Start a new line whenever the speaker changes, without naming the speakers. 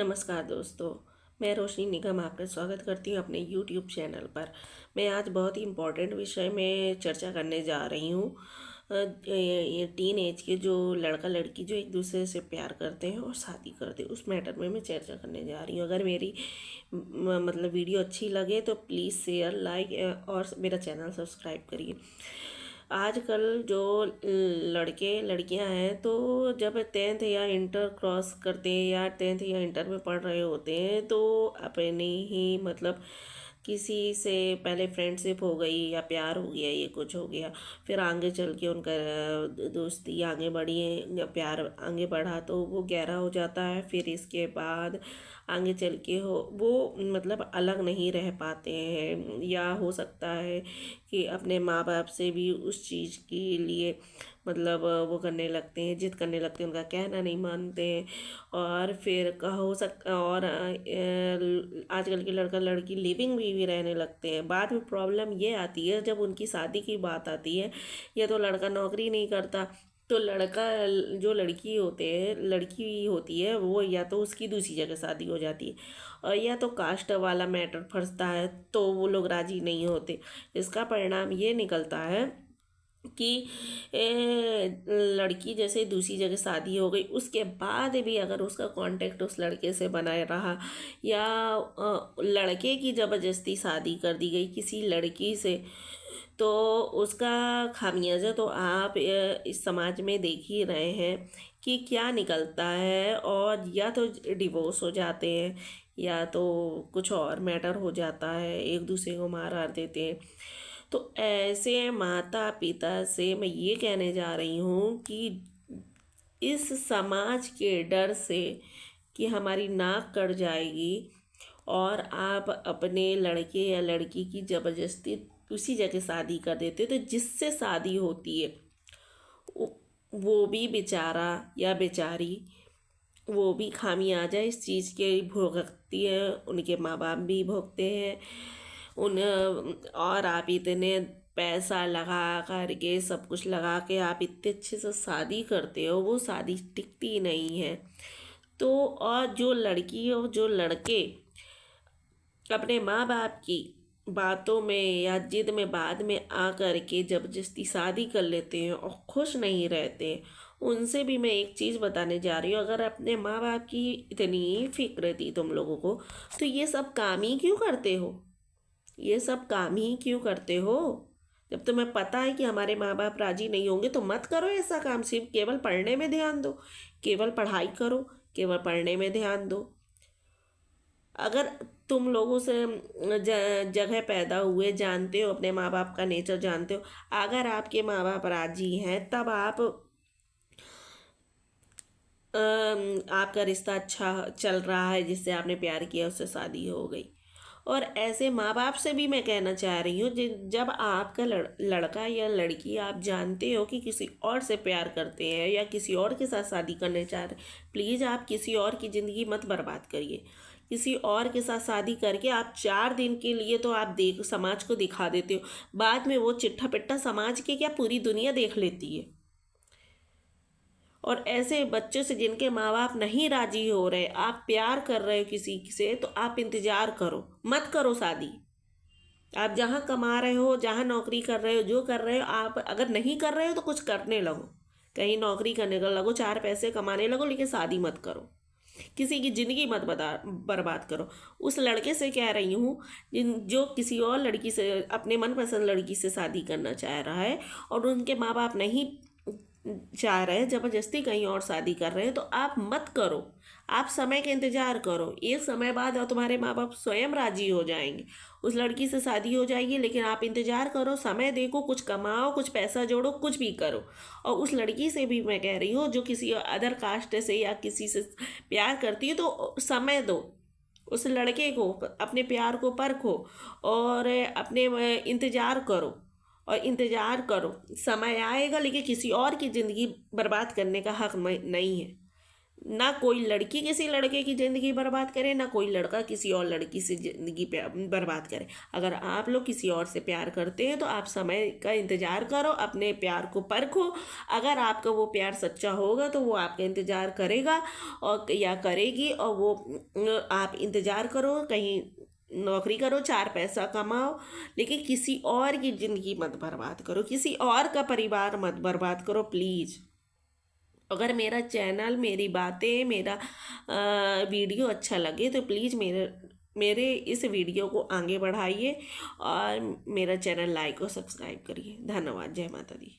नमस्कार दोस्तों। मैं रोशनी निगम आपका स्वागत करती हूँ अपने यूट्यूब चैनल पर। मैं आज बहुत ही इम्पोर्टेंट विषय में चर्चा करने जा रही हूँ। ये टीन एज के जो लड़का लड़की जो एक दूसरे से प्यार करते हैं और शादी करते हैं, उस मैटर में मैं चर्चा करने जा रही हूँ। अगर मेरी मतलब वीडियो अच्छी लगे तो प्लीज़ शेयर, लाइक और मेरा चैनल सब्सक्राइब करिए। आजकल जो लड़के लड़कियां हैं, तो जब 10th या इंटर क्रॉस करते हैं या 10th या इंटर में पढ़ रहे होते हैं, तो अपने ही मतलब किसी से पहले फ्रेंडशिप हो गई या प्यार हो गया, ये कुछ हो गया, फिर आगे चल के उनका दोस्ती आगे बढ़ी या प्यार आगे बढ़ा तो वो गहरा हो जाता है। फिर इसके बाद आगे चल के वो मतलब अलग नहीं रह पाते हैं, या हो सकता है कि अपने माँ बाप से भी उस चीज़ के लिए मतलब वो करने लगते हैं, जिद करने लगते हैं, उनका कहना नहीं मानते हैं। और फिर का हो सकता और आजकल के लड़का लड़की लिविंग भी रहने लगते हैं। बाद में प्रॉब्लम ये आती है जब उनकी शादी की बात आती है, या तो लड़का नौकरी नहीं करता, तो लड़का जो लड़की होती है वो या तो उसकी दूसरी जगह शादी हो जाती है, और या तो कास्ट वाला मैटर फंसता है, तो वो लोग राजी नहीं होते। इसका परिणाम ये निकलता है कि लड़की जैसे दूसरी जगह शादी हो गई, उसके बाद भी अगर उसका कांटेक्ट उस लड़के से बनाए रहा, या लड़के की ज़बरदस्ती शादी कर दी गई किसी लड़की से, तो उसका खामियाजा तो आप इस समाज में देख ही रहे हैं कि क्या निकलता है। और या तो डिवोर्स हो जाते हैं, या तो कुछ और मैटर हो जाता है, एक दूसरे को मार देते हैं। तो ऐसे माता पिता से मैं ये कहने जा रही हूँ कि इस समाज के डर से कि हमारी नाक कट जाएगी और आप अपने लड़के या लड़की की ज़बरदस्ती उसी जगह शादी कर देते, तो जिससे शादी होती है वो भी बेचारा या बेचारी, वो भी खामियाजा इस चीज़ के भुगतती है, उनके माँ बाप भी भुगतते हैं उन और आप इतने पैसा लगा करके, सब कुछ लगा के आप इतने अच्छे से शादी करते हो, वो शादी टिकती नहीं है। तो और जो लड़की और जो लड़के अपने माँ बाप की बातों में या जिद में बाद में आ कर के जबरदस्ती शादी कर लेते हैं और खुश नहीं रहते हैं, उनसे भी मैं एक चीज़ बताने जा रही हूँ। अगर अपने माँ बाप की इतनी फिक्र थी तुम लोगों को, तो ये सब काम ही क्यों करते हो? ये सब काम ही क्यों करते हो? जब तुम्हें पता है कि हमारे माँ बाप राजी नहीं होंगे, तो मत करो ऐसा काम। सिर्फ केवल पढ़ने में ध्यान दो, केवल पढ़ाई करो, केवल पढ़ने में ध्यान दो। अगर तुम लोगों से जगह पैदा हुए, जानते हो अपने माँ बाप का नेचर, जानते हो, अगर आपके माँ बाप राजी हैं तब आपका रिश्ता अच्छा चल रहा है, जिससे आपने प्यार किया उससे शादी हो गई। और ऐसे माँ बाप से भी मैं कहना चाह रही हूँ, जब आपका लड़का या लड़की आप जानते हो कि किसी और से प्यार करते हैं या किसी और के साथ शादी करने चाह रहे, प्लीज़ आप किसी और की ज़िंदगी मत बर्बाद करिए। किसी और के साथ शादी करके आप 4 दिन के लिए तो आप समाज को दिखा देते हो, बाद में वो चिट्ठा पिट्ठा समाज के क्या पूरी दुनिया देख लेती है। और ऐसे बच्चों से जिनके माँ बाप नहीं राजी हो रहे, आप प्यार कर रहे हो किसी से, तो आप इंतज़ार करो, मत करो शादी। आप जहाँ कमा रहे हो, जहाँ नौकरी कर रहे हो, जो कर रहे हो, आप अगर नहीं कर रहे हो तो कुछ करने लगो, कहीं नौकरी करने लगो, 4 पैसे कमाने लगो, लेकिन शादी मत करो। किसी की ज़िंदगी मत बर्बाद करो। उस लड़के से कह रही हूँ जो किसी और लड़की से, अपने मनपसंद लड़की से शादी करना चाह रहा है, और उनके माँ बाप नहीं चाह रहे हैं, ज़बरदस्ती कहीं और शादी कर रहे हैं, तो आप मत करो। आप समय का इंतज़ार करो, एक समय बाद और तुम्हारे माँ बाप स्वयं राजी हो जाएंगे, उस लड़की से शादी हो जाएगी। लेकिन आप इंतज़ार करो, समय देखो, कुछ कमाओ, कुछ पैसा जोड़ो, कुछ भी करो। और उस लड़की से भी मैं कह रही हूँ जो किसी अदर कास्ट से या किसी से प्यार करती है, तो समय दो उस लड़के को, अपने प्यार को परखो और अपने इंतज़ार करो। और इंतज़ार करो, समय आएगा, लेकिन किसी और की ज़िंदगी बर्बाद करने का हक नहीं है। ना कोई लड़की किसी लड़के की ज़िंदगी बर्बाद करे, ना कोई लड़का किसी और लड़की से ज़िंदगी बर्बाद करे। अगर आप लोग किसी और से प्यार करते हैं तो आप समय का इंतज़ार करो, अपने प्यार को परखो। अगर आपका वो प्यार सच्चा होगा तो वो आपका इंतज़ार करेगा और या करेगी, और वो आप इंतज़ार करो, कहीं नौकरी करो, चार पैसा कमाओ, लेकिन किसी और की ज़िंदगी मत बर्बाद करो, किसी और का परिवार मत बर्बाद करो प्लीज़। अगर मेरा चैनल, मेरी बातें, मेरा वीडियो अच्छा लगे तो प्लीज़ मेरे मेरे इस वीडियो को आगे बढ़ाइए और मेरा चैनल लाइक और सब्सक्राइब करिए। धन्यवाद। जय माता दी।